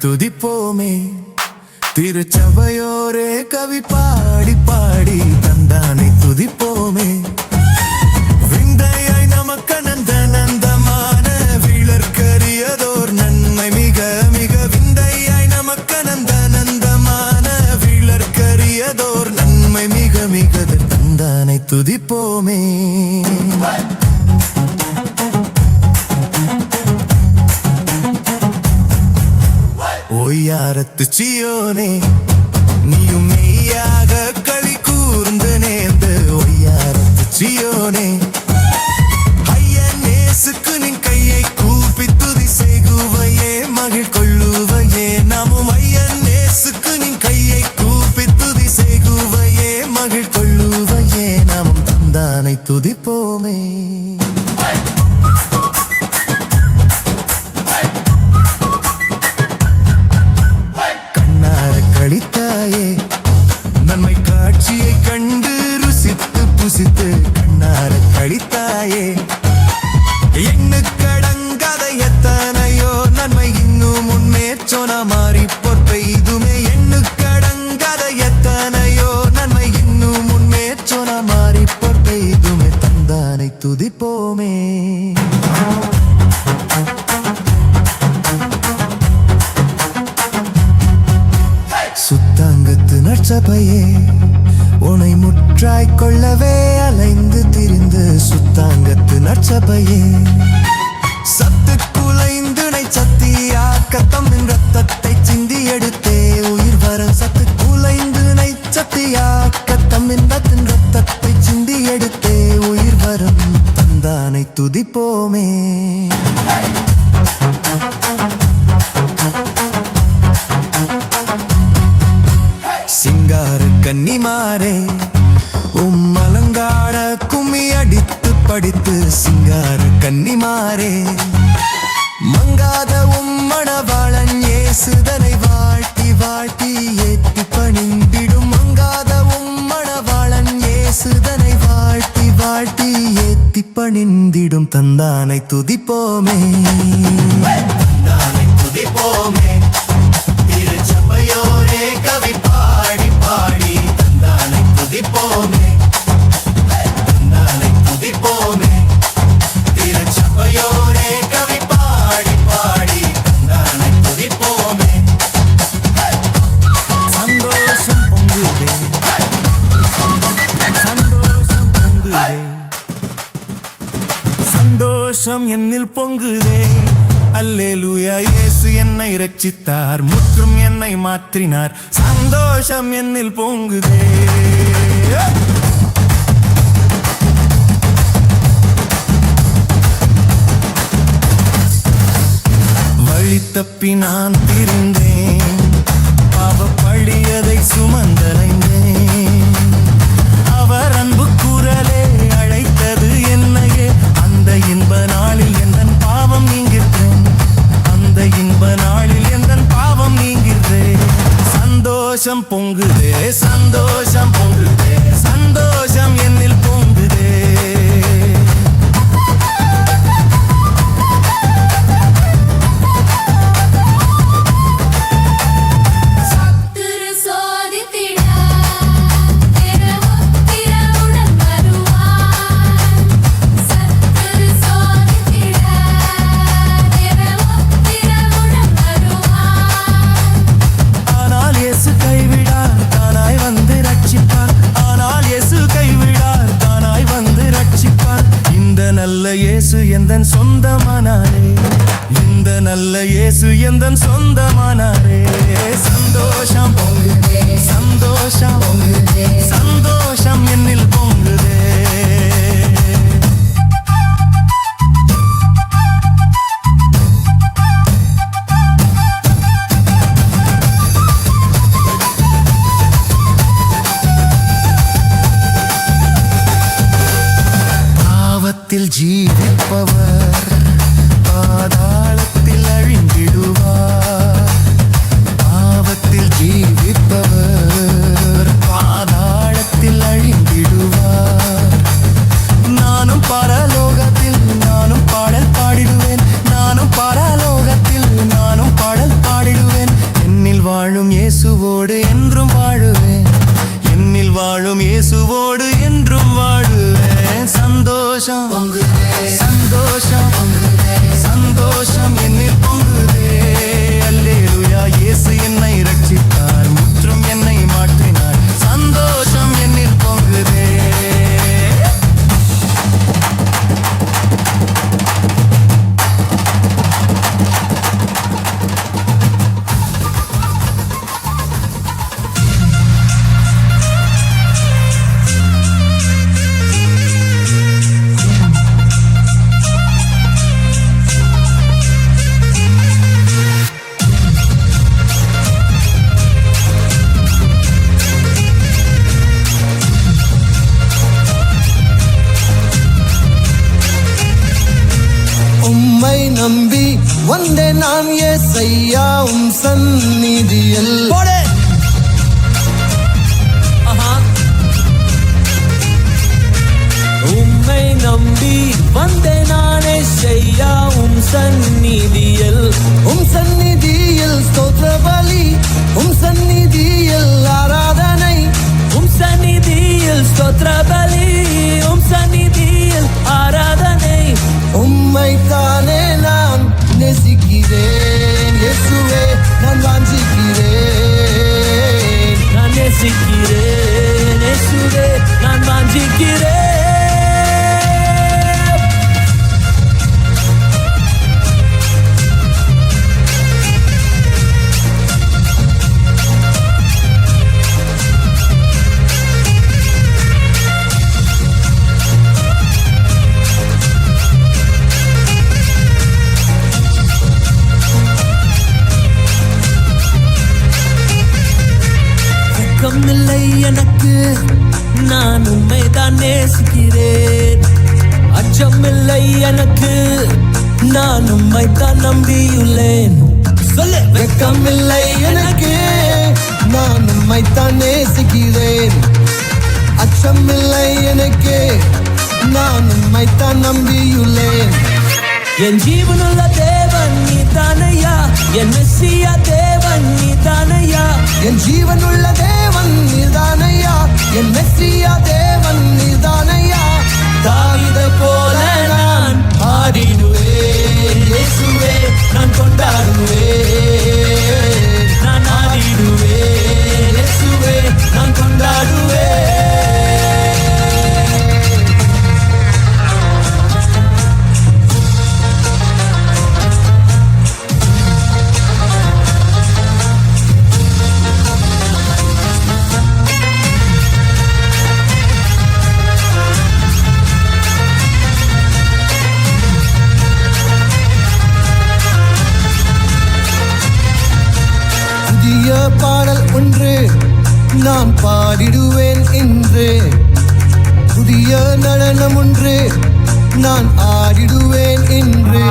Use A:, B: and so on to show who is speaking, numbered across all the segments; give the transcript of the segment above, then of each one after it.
A: துதிப்போமே. திருச்சபையோரே கவி பாடி பாடி தந்தானை துதிப்போமே. விந்தையாய் நமக்கு நந்தமான விளர்கரியதோர் நன்மை மிக மிக. விந்தையாய் நமக்கு நந்தமான விளர்கரியதோர் நன்மை மிக மிக. தந்தானை துதிப்போமே. ஒய்யாரத்து சியோனே நீயும் மெய்யாக களி கூர்ந்து நேர்ந்து. ஒய்யாரத்து சியோனே ஐயனேசுக்கு நின் கையை கூப்பி துதி செய்குவையே மகிழ் கொள்ளுவையே. நாமும் ஐயனேசுக்கு நின் கையை கூப்பி துதி செய்குவையே மகிழ் கொள்ளுவையே. நாமும் தந்தானை துதிப்போமே. கழித்தாயே நன்மை காட்சியை கண்டு ருசித்து புசித்து கண்ணார கழித்தாயே. எண்ணுக்கடங்காத எத்தனையோ நன்மை இன்னும் முன்னேற்றோன மாறி பொற்பெய்துமே. எண்ணுக்கடங்காத எத்தனையோ நன்மை இன்னும் முன்னேற்றோன மாறி பொற்பெய்துமே. தந்தானை துதிப்போமே. சுத்தாங்கத்து நற்சபையே உனை முற்றாய் கொள்ளவே அலைந்து திரிந்து. சுத்தாங்கத்து நற்சபையே சத்து குலைந்துனை சத்தியாக்கத்தம் ரத்தத்தை சிந்தி எடுத்தே உயிர் வரம். சத்து குலைந்துனை சத்தியாக்கத்தம் ரத்தத்தை சிந்தி எடுத்தே உயிர் வரம். தந்தானை துதிப்போமே. சிங்கார கன்னிமாரே அலங்கார கும்மி அடித்து படித்து. சிங்கார கன்னிமாரே மங்காத மணவாளன் இயேசுதனை வாழ்த்தி வாழ்த்தி ஏற்றி பணிந்திடும். மங்காத மணவாளன் இயேசுதனை வாழ்த்தி வாழ்த்தி ஏற்றி பணிந்திடும். தந்தானை துதிப்போமே. தந்தானை துதிப்போமே. திருச்சபையோரே கவி பாடி பாடி தந்தானை துதிப்போமே. தந்தானை துதிப்போமே. திருச்சபையோரே கவி பாடி பாடி தந்தானை துதிப்போமே. சந்தோஷம் பொங்குதே சந்தோஷம் பொங்குதே. சந்தோஷம் என்னில் பொங்குதே. அல்லேலூயா இயேசு என்னை ரட்சித்தார் முற்றும் என்னை மாற்றினார். சந்தோஷம் என்னில் பொங்குதே. வழி தப்பி நான் திரிந்தேன் பாவ பழியதை சுமந்தலைந்தேன். அவர் அன்பு குரலே அழைத்தது என்னையே. அந்த இன்ப நாளில் எந்தன் பாவம் நீங்கிற்றேன். அந்த இன்ப நாளில் எந்தன் பாவம் நீங்கிற்றேன். சந்தோஷம் பொங்குதே சந்தோஷம் பொங்குதே. சந்தோஷம் என்னில் பொங்குதே. இயேசு எந்தன் சொந்தமானாரே. இந்த நல்ல இயேசு எந்தன் சொந்தமானாரே. சந்தோஷம் பொங்குதே சந்தோஷம் பொங்குதே. சந்தோஷம் என்னில் பொங்குதே. பாவத்தில் ஜீவிப்பவர் பாதாளத்தில் அழிந்திடுவார். பாவத்தில் ஜீவிப்பவர் பாதாளத்தில் அழிந்திடுவார். நானும் பரலோகத்தில் நானும் பாடல் பாடிடுவேன். நானும் பரலோகத்தில் நானும் பாடல் பாடிடுவேன். சந்தோஷம் பொங்குதே, சந்தோஷம் பொங்குதே, சந்தோஷம் என்னில் பொங்குதே. அல்லேலூயா, இயேசு என்னை ரட்சித்தார், முற்றும் என்னை மாற்றினார். சந்தோஷம் என்னில் பொங்குதே.
B: உம்மை நம்பி வந்தே நான் ஏசையா உம் சந்நிதியில்.
C: உம்மை நம்பி வந்தே நான் ஏசையா உம் சந்நிதியில்.
B: உம் சந்நிதியில் ஸ்தோத்திர பலி, உம் சந்நிதியில் ஆராதனை.
C: உம் சந்நிதியில் ஸ்தோத்திர பலி, உம் சந்நிதியில் ஆராதனை.
B: உம்மை தானே நான் நேசிக்கிறேன் இயேசுவே, நான் வாஞ்சிக்கிறேன்.
C: நான் நேசிக்கிறேன் இயேசுவே, நான் வாஞ்சிக்கிறேன். இல்லை எனக்கு, நான் உம்மை தான் நேசிக்கிறேன். அச்சமில்லை எனக்கு, நான் உம்மை தான் நம்பியுள்ளேன். சொல்லு.
B: வெட்கமில்லை எனக்கு, நான் உம்மை தான் நேசிக்கிறேன். அச்சமில்லை எனக்கு, நான் உம்மை தான் நம்பியுள்ளேன்.
C: என் ஜீவனுள்ள தேவன் நீதானையா, என் மெஸ்ஸியா தேவன் நீதானையா.
B: என் ஜீவனுள்ள தேவன் நீதானையா, என் மெஸ்ஸியா தேவன் நீதானையா.
C: தாவீதை போல நான் ஆடிடுவேன் இயேசுவே, நான் கொண்டாடுவேன். நான் ஆடிடுவேன் இயேசுவே, நான் கொண்டாடுவேன்.
B: புதிய பாடல் ஒன்று நான் பாடிடுவேன் இன்று. புதிய நடனம் ஒன்று நான் ஆடிடுவேன் இன்று.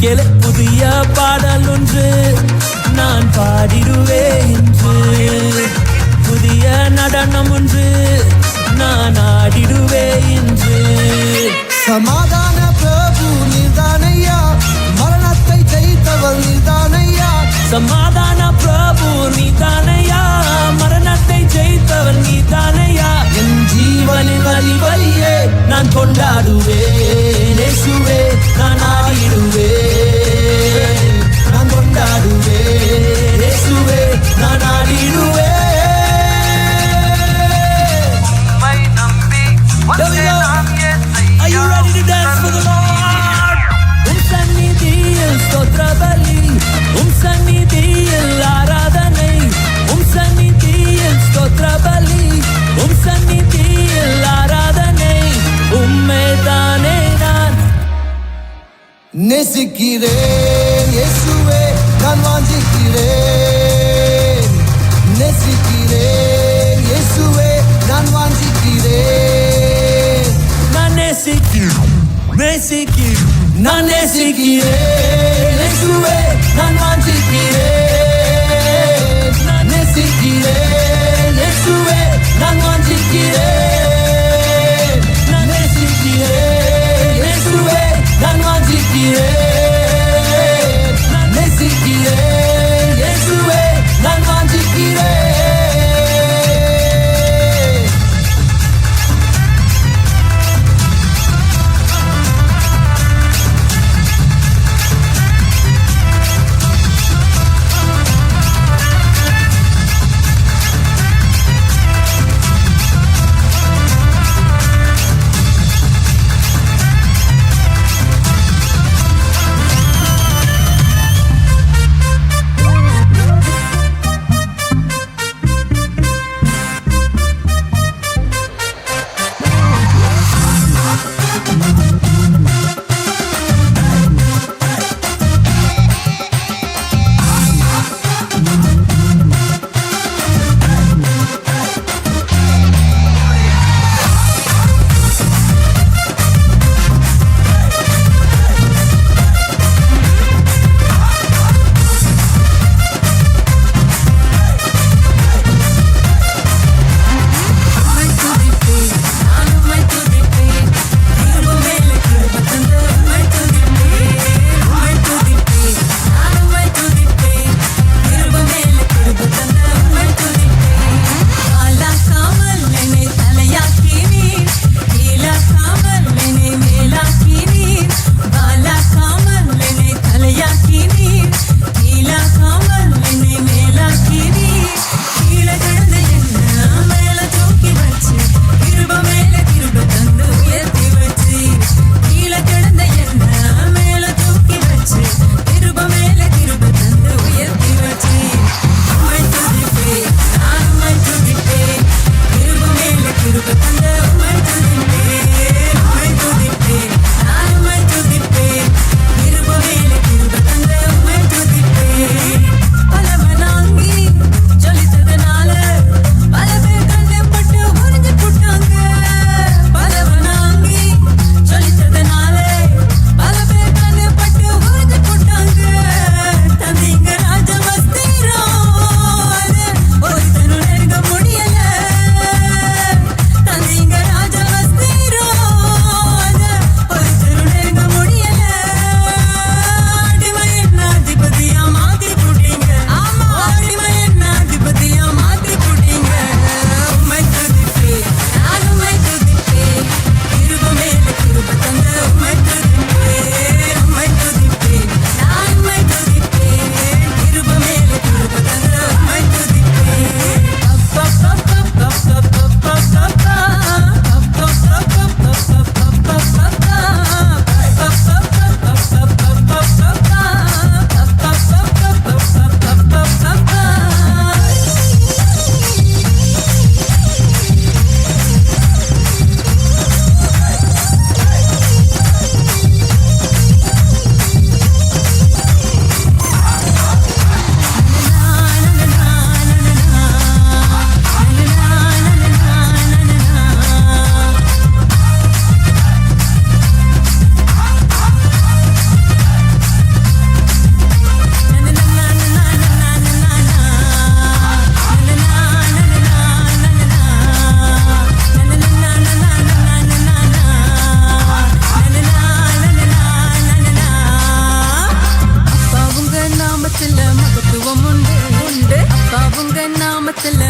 C: கேளு, புதிய பாடல் ஒன்று நான் பாடிடுவேன் இன்று. புதிய நடனம் ஒன்று நான் ஆடிடுவேன் இன்று.
B: சமாதான பிரபு நீதானையா, மரணத்தை ஜெயித்தவர் நீதானையா.
C: சமாதான பிரபு நீதானையா, மரணத்தை ஜெயித்தவர் நீதானையா. என் ஜீவனின் வழியே நான் கொண்டாடுவேன் இயேசுவே, நான் ஆடிடுவேன். நான் கொண்டாடுவேன் இயேசுவே, நான் ஆடிடுவேன். Are you ready to dance for the Lord? உம் சந்நிதியில் ஸ்தோத்திர பலி, உம் சந்நிதியில் ஆராதனை. உம் சந்நிதியில் ஸ்தோத்திர பலி, உம் சந்நிதியில் ஆராதனை. உம்மை தானே நான்
B: நேசிக்கிறேன் இயேசுவே, நான் வாஞ்சிக்கிறேன். நேசிக்கிறேன் இயேசுவே, நான் வாஞ்சிக்கிறேன்.
C: நான் நேசிக்கிறேன் நான் நேசிக்கிறேன் இயேசுவே, நான் வாஞ்சிக்கிறேன். நான் நேசிக்கிறேன் இயேசுவே, நான் வாஞ்சிக்கிறேன். நான் நேசிக்கிறேன் இயேசுவே, நான் வாஞ்சிக்கிறேன். நான் நேசிக்கிறேன் இயேசுவே, நான் வாஞ்சிக்கிறேன்.
D: காத்துல